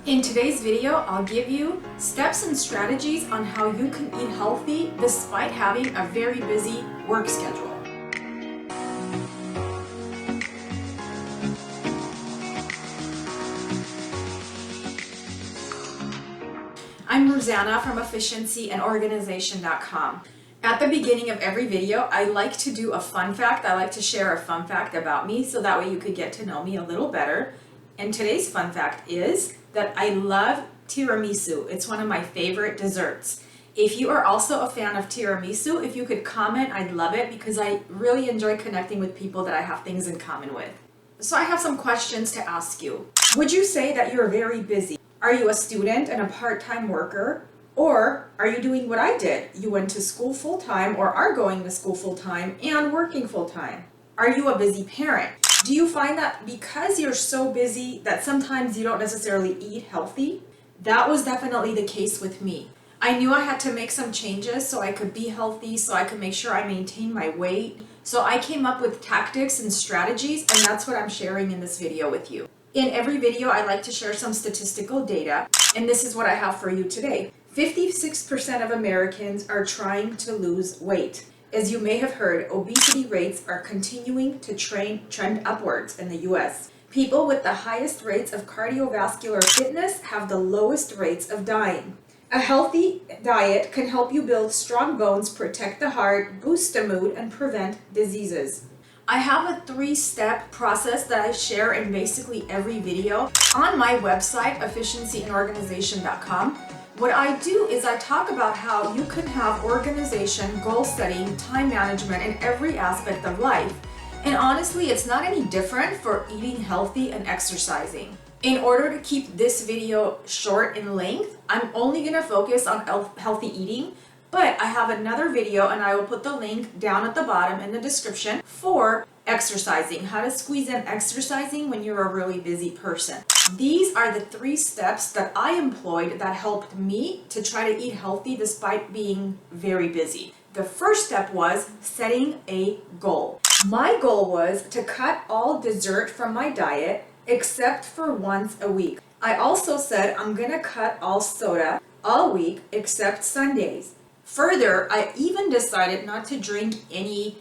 In today's video, I'll give you steps and strategies on how you can eat healthy despite having a very busy work schedule. I'm Rosanna from efficiencyandorganization.com. At the beginning of every video, I like to do a fun fact. I like to share a fun fact about me so that way you could get to know me a little better. And today's fun fact is that I love tiramisu. It's one of my favorite desserts. If you are also a fan of tiramisu, if you could comment, I'd love it because I really enjoy connecting with people that I have things in common with. So I have some questions to ask you. Would you say that you're very busy? Are you a student and a part-time worker? Or are you doing what I did? You went to school full-time or are going to school full-time and working full-time. Are you a busy parent? Do you find that because you're so busy that sometimes you don't necessarily eat healthy? That was definitely the case with me. I knew I had to make some changes so I could be healthy, so I could make sure I maintain my weight. So I came up with tactics and strategies, and that's what I'm sharing in this video with you. In every video, I like to share some statistical data, and this is what I have for you today. 56% of Americans are trying to lose weight. As you may have heard, obesity rates are continuing to trend upwards in the US. People with the highest rates of cardiovascular fitness have the lowest rates of dying. A healthy diet can help you build strong bones, protect the heart, boost the mood, and prevent diseases. I have a 3-step process that I share in basically every video on my website, efficiencyandorganization.com. What I do is I talk about how you can have organization, goal setting, time management in every aspect of life. And honestly, it's not any different for eating healthy and exercising. In order to keep this video short in length, I'm only going to focus on healthy eating, but I have another video and I will put the link down at the bottom in the description for exercising, how to squeeze in exercising when you're a really busy person. These are the 3 steps that I employed that helped me to try to eat healthy despite being very busy. The first step was setting a goal. My goal was to cut all dessert from my diet except for once a week. I also said I'm gonna cut all soda all week except Sundays. Further, I even decided not to drink any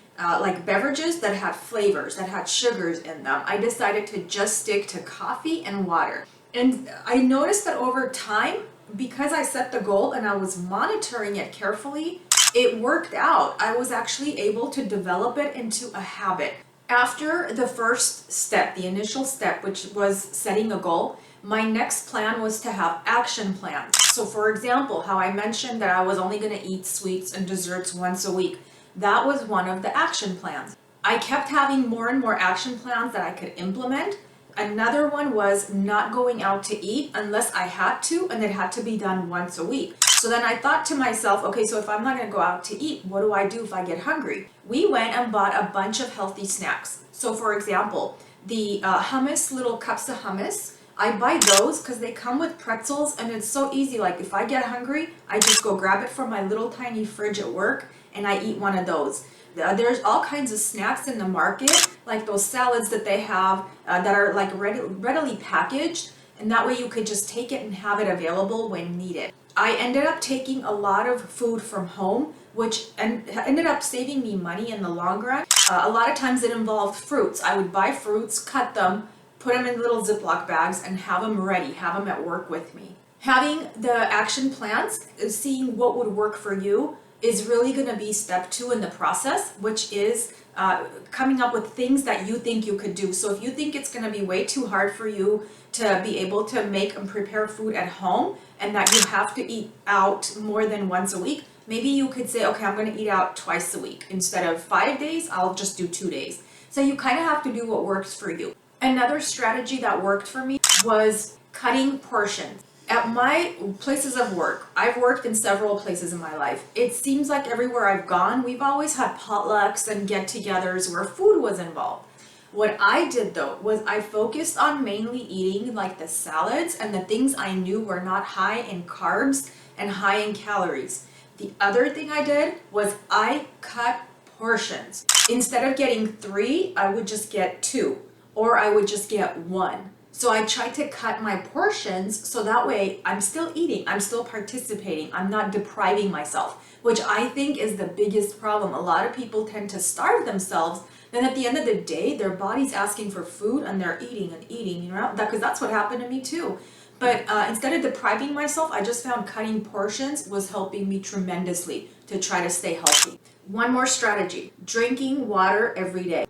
beverages that had flavors, that had sugars in them. I decided to just stick to coffee and water. And I noticed that over time, because I set the goal and I was monitoring it carefully, it worked out. I was actually able to develop it into a habit. After the first step, the initial step, which was setting a goal, my next plan was to have action plans. So for example, how I mentioned that I was only going to eat sweets and desserts once a week. That was one of the action plans. I kept having more and more action plans that I could implement. Another one was not going out to eat unless I had to, and it had to be done once a week. So then I thought to myself, okay, so if I'm not going to go out to eat, what do I do if I get hungry? We went and bought a bunch of healthy snacks. So for example, the hummus, little cups of hummus, I buy those because they come with pretzels and it's so easy. Like if I get hungry, I just go grab it from my little tiny fridge at work and I eat one of those. There's all kinds of snacks in the market, like those salads that they have that are like readily packaged, and that way you could just take it and have it available when needed. I ended up taking a lot of food from home, which ended up saving me money in the long run. A lot of times it involved fruits. I would buy fruits, cut them, put them in little Ziploc bags, and have them ready, have them at work with me. Having the action plans, seeing what would work for you, is really going to be step 2 in the process, which is coming up with things that you think you could do. So if you think it's going to be way too hard for you to be able to make and prepare food at home and that you have to eat out more than once a week, maybe you could say, okay, I'm going to eat out twice a week. Instead of 5 days, I'll just do 2 days. So you kind of have to do what works for you. Another strategy that worked for me was cutting portions. At my places of work, I've worked in several places in my life. It seems like everywhere I've gone, we've always had potlucks and get-togethers where food was involved. What I did though was I focused on mainly eating like the salads and the things I knew were not high in carbs and high in calories. The other thing I did was I cut portions. Instead of getting 3, I would just get 2, or I would just get 1. So I try to cut my portions so that way I'm still eating, I'm still participating, I'm not depriving myself, which I think is the biggest problem. A lot of people tend to starve themselves. Then at the end of the day, their body's asking for food and they're eating and eating, you know, because that's what happened to me too. But instead of depriving myself, I just found cutting portions was helping me tremendously to try to stay healthy. One more strategy, drinking water every day.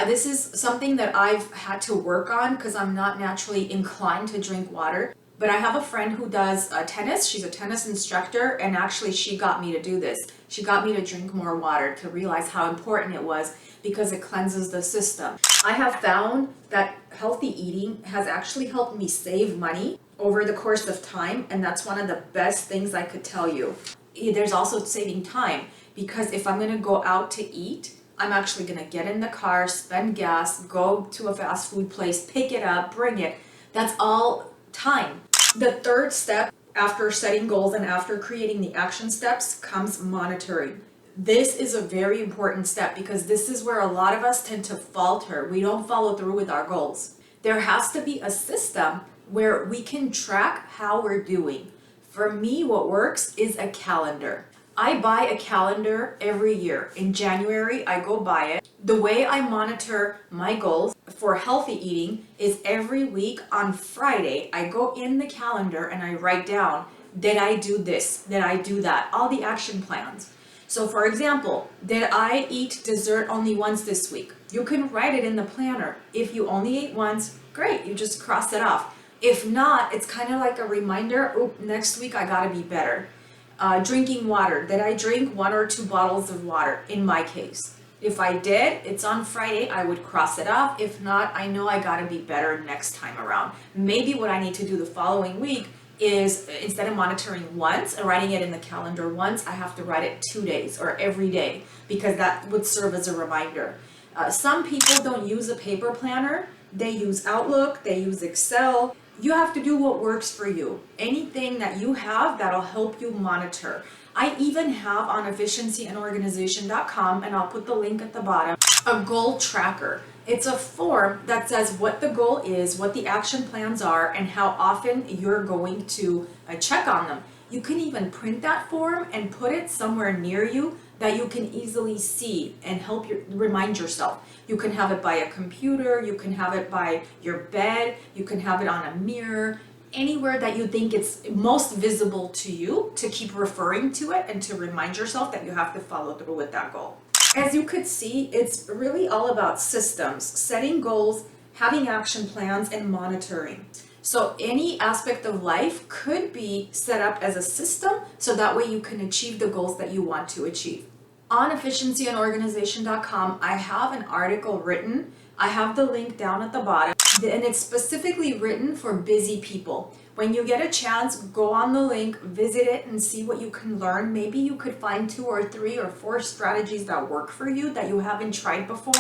This is something that I've had to work on because I'm not naturally inclined to drink water. But I have a friend who does tennis. She's a tennis instructor, and actually she got me to do this. She got me to drink more water, to realize how important it was because it cleanses the system. I have found that healthy eating has actually helped me save money over the course of time, and that's one of the best things I could tell you. There's also saving time, because if I'm gonna go out to eat, I'm actually gonna get in the car, spend gas, go to a fast food place, pick it up, bring it. That's all time. The third step after setting goals and after creating the action steps comes monitoring. This is a very important step because this is where a lot of us tend to falter. We don't follow through with our goals. There has to be a system where we can track how we're doing. For me, what works is a calendar. I buy a calendar every year. In January, I go buy it. The way I monitor my goals for healthy eating is every week on Friday, I go in the calendar and I write down, did I do this? Did I do that? All the action plans. So for example, did I eat dessert only once this week? You can write it in the planner. If you only ate once, great, you just cross it off. If not, it's kind of like a reminder, oh, next week I gotta be better. Drinking water, did I drink 1 or 2 bottles of water in my case? If I did, it's on Friday, I would cross it off. If not, I know I gotta be better next time around. Maybe what I need to do the following week is instead of monitoring once and writing it in the calendar once, I have to write it 2 days or every day because that would serve as a reminder. Some people don't use a paper planner. They use Outlook, they use Excel. You have to do what works for you. Anything that you have that'll help you monitor. I even have on efficiencyandorganization.com, and I'll put the link at the bottom, a goal tracker. It's a form that says what the goal is, what the action plans are, and how often you're going to check on them. You can even print that form and put it somewhere near you that you can easily see and help you remind yourself. You can have it by a computer, you can have it by your bed, you can have it on a mirror, anywhere that you think it's most visible to you, to keep referring to it and to remind yourself that you have to follow through with that goal. As you could see, it's really all about systems, setting goals, having action plans, and monitoring. So any aspect of life could be set up as a system so that way you can achieve the goals that you want to achieve. On efficiencyandorganization.com, I have an article written. I have the link down at the bottom, and it's specifically written for busy people. When you get a chance, go on the link, visit it, and see what you can learn. Maybe you could find 2 or 3 or 4 strategies that work for you that you haven't tried before.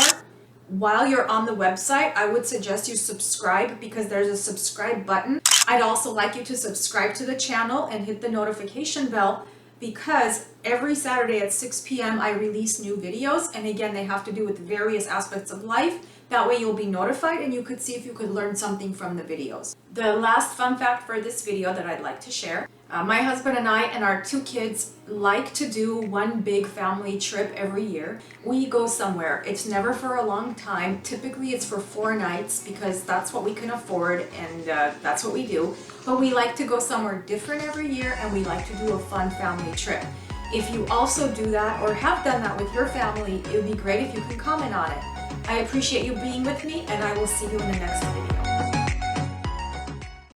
While you're on the website, I would suggest you subscribe because there's a subscribe button. I'd also like you to subscribe to the channel and hit the notification bell because every Saturday at 6 p.m. I release new videos, and again, they have to do with various aspects of life. That way you'll be notified and you could see if you could learn something from the videos. The last fun fact for this video that I'd like to share, my husband and I and our 2 kids like to do one big family trip every year. We go somewhere. It's never for a long time. Typically it's for 4 nights because that's what we can afford, and that's what we do. But we like to go somewhere different every year, and we like to do a fun family trip. If you also do that or have done that with your family, it would be great if you could comment on it. I appreciate you being with me, and I will see you in the next video.